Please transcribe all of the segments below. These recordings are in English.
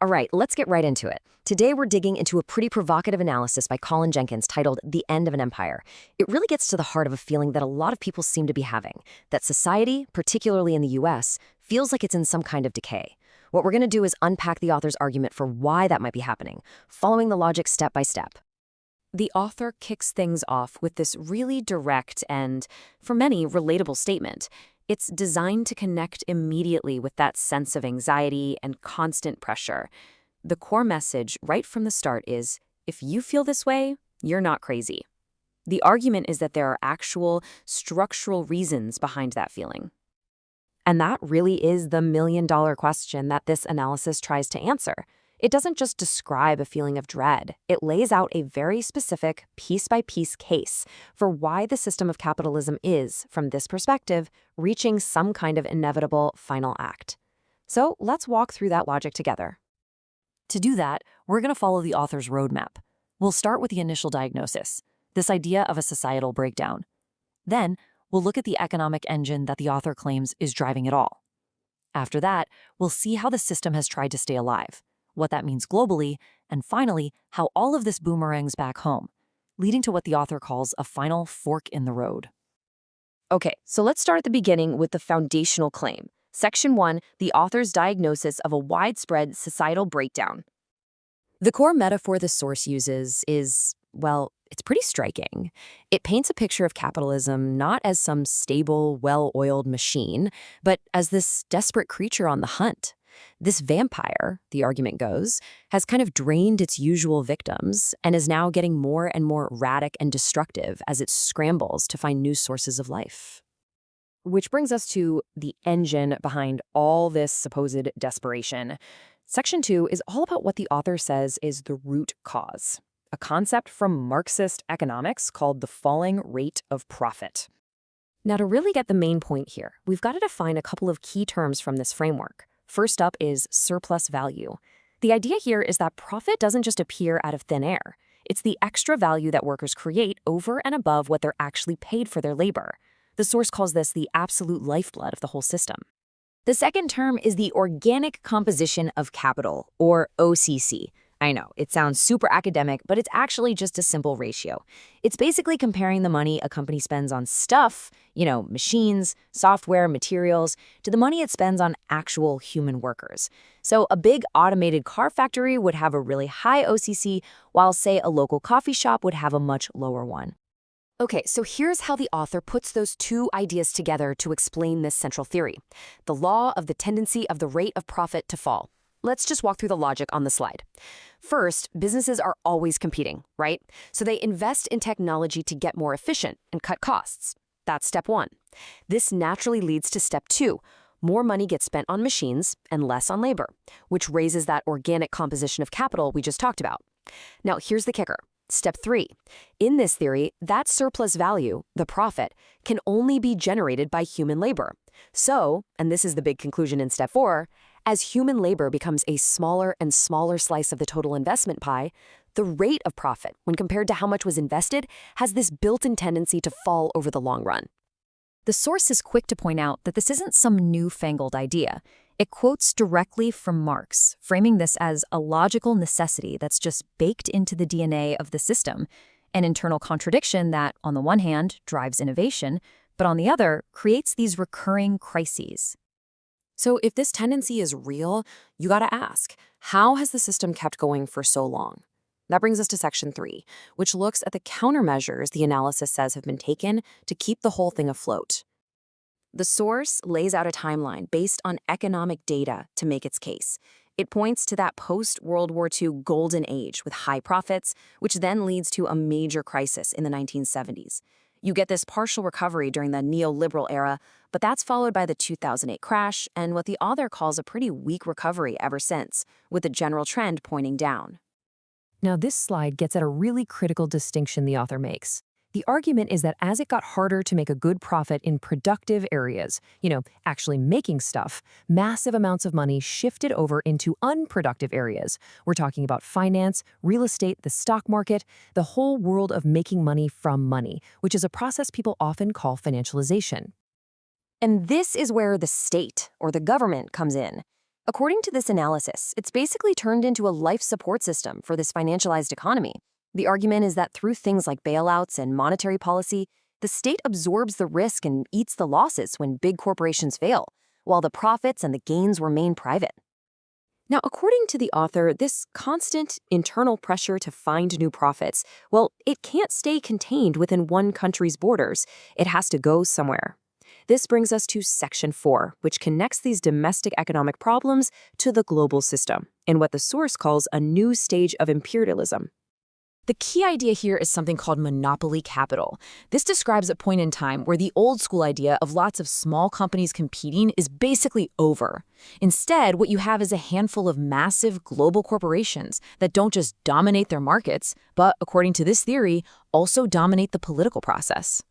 All right, let's get right into it. Today, we're digging into a pretty provocative analysis by Colin Jenkins titled The End of an Empire. It really gets to the heart of a feeling that a lot of people seem to be having, that society, particularly in the US, feels like it's in some kind of decay. What we're going to do is unpack the author's argument for why that might be happening, following the logic step by step. The author kicks things off with this really direct and, for many, relatable statement. It's designed to connect immediately with that sense of anxiety and constant pressure. The core message right from the start is, if you feel this way, you're not crazy. The argument is that there are actual structural reasons behind that feeling. And that really is the million-dollar question that this analysis tries to answer. It doesn't just describe a feeling of dread. It lays out a very specific, piece-by-piece case for why the system of capitalism is, from this perspective, reaching some kind of inevitable final act. So let's walk through that logic together. To do that, we're going to follow the author's roadmap. We'll start with the initial diagnosis, this idea of a societal breakdown. Then, we'll look at the economic engine that the author claims is driving it all. After that, we'll see how the system has tried to stay alive, what that means globally, and finally, how all of this boomerangs back home, leading to what the author calls a final fork in the road. Okay, so let's start at the beginning with the foundational claim. Section 1, the author's diagnosis of a widespread societal breakdown. The core metaphor the source uses is, well, it's pretty striking. It paints a picture of capitalism not as some stable, well-oiled machine, but as this desperate creature on the hunt. This vampire, the argument goes, has kind of drained its usual victims and is now getting more and more erratic and destructive as it scrambles to find new sources of life. Which brings us to the engine behind all this supposed desperation. Section 2 is all about what the author says is the root cause, a concept from Marxist economics called the falling rate of profit. Now, to really get the main point here, we've got to define a couple of key terms from this framework. First up is surplus value. The idea here is that profit doesn't just appear out of thin air. It's the extra value that workers create over and above what they're actually paid for their labor. The source calls this the absolute lifeblood of the whole system. The second term is the organic composition of capital, or OCC. I know, it sounds super academic, but it's actually just a simple ratio. It's basically comparing the money a company spends on stuff, machines, software, materials, to the money it spends on actual human workers. So a big automated car factory would have a really high OCC, while, say, a local coffee shop would have a much lower one. Okay, so here's how the author puts those two ideas together to explain this central theory, the law of the tendency of the rate of profit to fall. Let's just walk through the logic on the slide. First, businesses are always competing, right? So they invest in technology to get more efficient and cut costs. That's step 1. This naturally leads to step 2. More money gets spent on machines and less on labor, which raises that organic composition of capital we just talked about. Now, here's the kicker. Step 3. In this theory, that surplus value, the profit, can only be generated by human labor. So, and this is the big conclusion in step 4, as human labor becomes a smaller and smaller slice of the total investment pie, the rate of profit, when compared to how much was invested, has this built-in tendency to fall over the long run. The source is quick to point out that this isn't some newfangled idea. It quotes directly from Marx, framing this as a logical necessity that's just baked into the DNA of the system, an internal contradiction that, on the one hand, drives innovation, but on the other, creates these recurring crises. So if this tendency is real, you gotta ask, how has the system kept going for so long? That brings us to section 3, which looks at the countermeasures the analysis says have been taken to keep the whole thing afloat. The source lays out a timeline based on economic data to make its case. It points to that post-World War II golden age with high profits, which then leads to a major crisis in the 1970s. You get this partial recovery during the neoliberal era, but that's followed by the 2008 crash and what the author calls a pretty weak recovery ever since, with the general trend pointing down. Now, this slide gets at a really critical distinction the author makes. The argument is that as it got harder to make a good profit in productive areas, actually making stuff, massive amounts of money shifted over into unproductive areas. We're talking about finance, real estate, the stock market, the whole world of making money from money, which is a process people often call financialization. And this is where the state, or the government, comes in. According to this analysis, it's basically turned into a life support system for this financialized economy. The argument is that through things like bailouts and monetary policy, the state absorbs the risk and eats the losses when big corporations fail, while the profits and the gains remain private. Now, according to the author, this constant internal pressure to find new profits, well, it can't stay contained within one country's borders. It has to go somewhere. This brings us to Section 4, which connects these domestic economic problems to the global system, in what the source calls a new stage of imperialism. The key idea here is something called monopoly capital. This describes a point in time where the old school idea of lots of small companies competing is basically over. Instead, what you have is a handful of massive global corporations that don't just dominate their markets, but, according to this theory, also dominate the political process.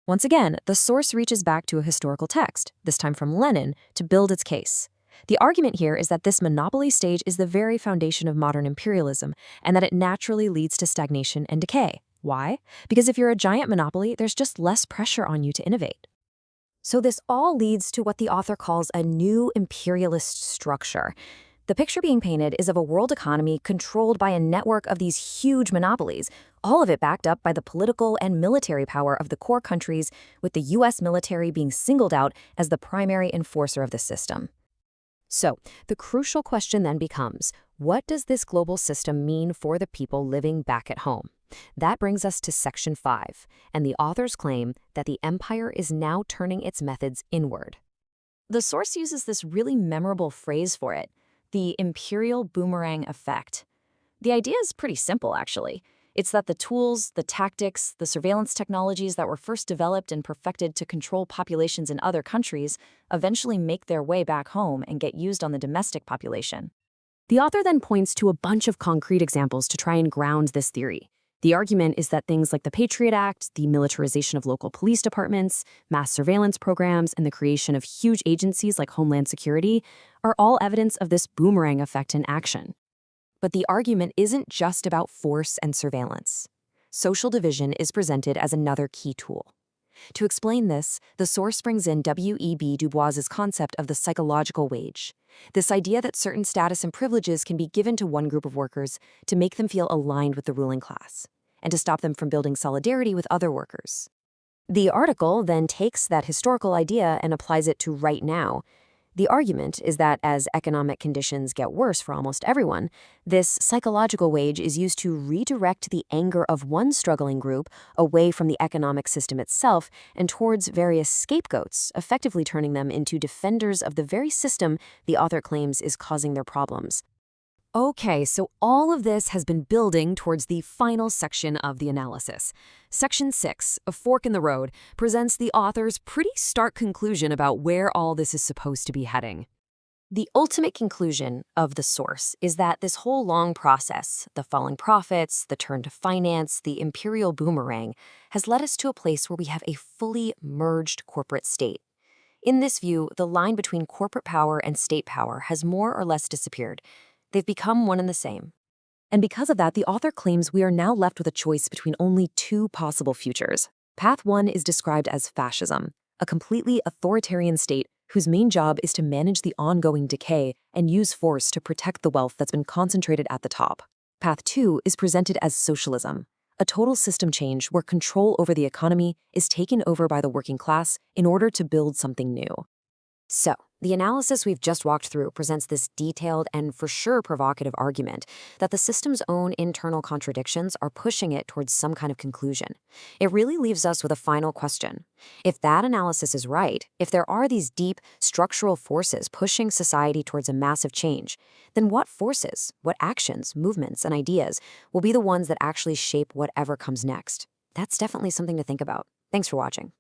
Once again, the source reaches back to a historical text, this time from Lenin, to build its case. The argument here is that this monopoly stage is the very foundation of modern imperialism, and that it naturally leads to stagnation and decay. Why? Because if you're a giant monopoly, there's just less pressure on you to innovate. So this all leads to what the author calls a new imperialist structure. The picture being painted is of a world economy controlled by a network of these huge monopolies, all of it backed up by the political and military power of the core countries, with the U.S. military being singled out as the primary enforcer of the system. So, the crucial question then becomes, what does this global system mean for the people living back at home? That brings us to Section 5, and the authors claim that the empire is now turning its methods inward. The source uses this really memorable phrase for it, the imperial boomerang effect. The idea is pretty simple, actually. It's that the tools, the tactics, the surveillance technologies that were first developed and perfected to control populations in other countries eventually make their way back home and get used on the domestic population. The author then points to a bunch of concrete examples to try and ground this theory. The argument is that things like the Patriot Act, the militarization of local police departments, mass surveillance programs, and the creation of huge agencies like Homeland Security are all evidence of this boomerang effect in action. But the argument isn't just about force and surveillance. Social division is presented as another key tool. To explain this, the source brings in W.E.B. Du Bois's concept of the psychological wage, this idea that certain status and privileges can be given to one group of workers to make them feel aligned with the ruling class, and to stop them from building solidarity with other workers. The article then takes that historical idea and applies it to right now. The argument is that as economic conditions get worse for almost everyone, this psychological wage is used to redirect the anger of one struggling group away from the economic system itself and towards various scapegoats, effectively turning them into defenders of the very system the author claims is causing their problems. Okay, so all of this has been building towards the final section of the analysis. Section 6, A Fork in the Road, presents the author's pretty stark conclusion about where all this is supposed to be heading. The ultimate conclusion of the source is that this whole long process, the falling profits, the turn to finance, the imperial boomerang, has led us to a place where we have a fully merged corporate state. In this view, the line between corporate power and state power has more or less disappeared. They've become one and the same. And because of that, the author claims we are now left with a choice between only two possible futures. Path 1 is described as fascism, a completely authoritarian state whose main job is to manage the ongoing decay and use force to protect the wealth that's been concentrated at the top. Path 2 is presented as socialism, a total system change where control over the economy is taken over by the working class in order to build something new. So, the analysis we've just walked through presents this detailed and for sure provocative argument that the system's own internal contradictions are pushing it towards some kind of conclusion. It really leaves us with a final question. If that analysis is right, if there are these deep structural forces pushing society towards a massive change, then what forces, what actions, movements, and ideas will be the ones that actually shape whatever comes next? That's definitely something to think about. Thanks for watching.